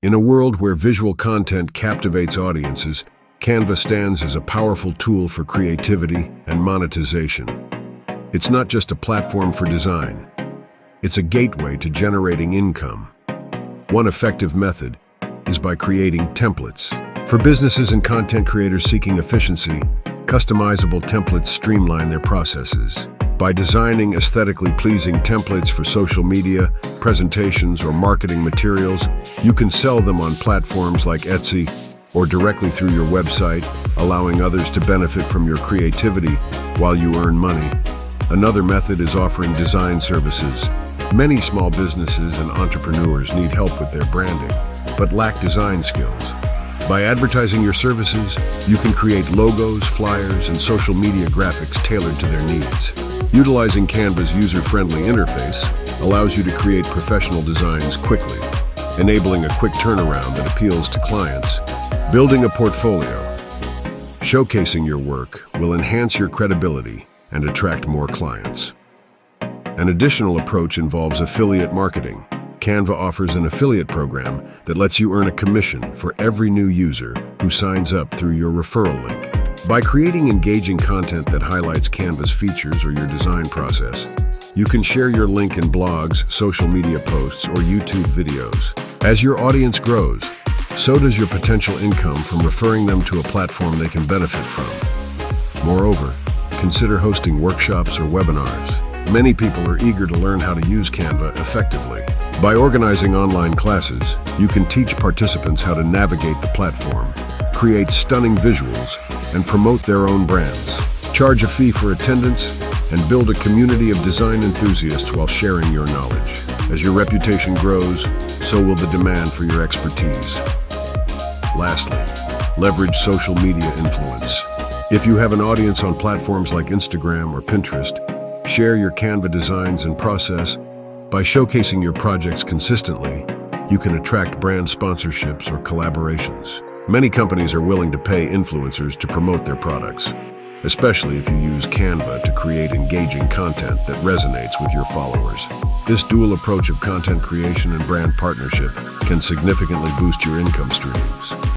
In a world where visual content captivates audiences, Canva stands as a powerful tool for creativity and monetization. It's not just a platform for design. It's a gateway to generating income. One effective method is by creating templates. For businesses and content creators seeking efficiency, customizable templates streamline their processes. By designing aesthetically pleasing templates for social media, presentations, or marketing materials, you can sell them on platforms like Etsy or directly through your website, allowing others to benefit from your creativity while you earn money. Another method is offering design services. Many small businesses and entrepreneurs need help with their branding, but lack design skills. By advertising your services, you can create logos, flyers, and social media graphics tailored to their needs. Utilizing Canva's user-friendly interface allows you to create professional designs quickly, enabling a quick turnaround that appeals to clients. Building a portfolio. Showcasing your work will enhance your credibility and attract more clients. An additional approach involves affiliate marketing. Canva offers an affiliate program that lets you earn a commission for every new user who signs up through your referral link. By creating engaging content that highlights Canva's features or your design process, you can share your link in blogs, social media posts, or YouTube videos. As your audience grows, so does your potential income from referring them to a platform they can benefit from. Moreover, consider hosting workshops or webinars. Many people are eager to learn how to use Canva effectively. By organizing online classes, you can teach participants how to navigate the platform, create stunning visuals, and promote their own brands. Charge a fee for attendance and build a community of design enthusiasts while sharing your knowledge. As your reputation grows, so will the demand for your expertise. Lastly, leverage social media influence. If you have an audience on platforms like Instagram or Pinterest, share your Canva designs and process. By showcasing your projects consistently, you can attract brand sponsorships or collaborations. Many companies are willing to pay influencers to promote their products, especially if you use Canva to create engaging content that resonates with your followers. This dual approach of content creation and brand partnership can significantly boost your income streams.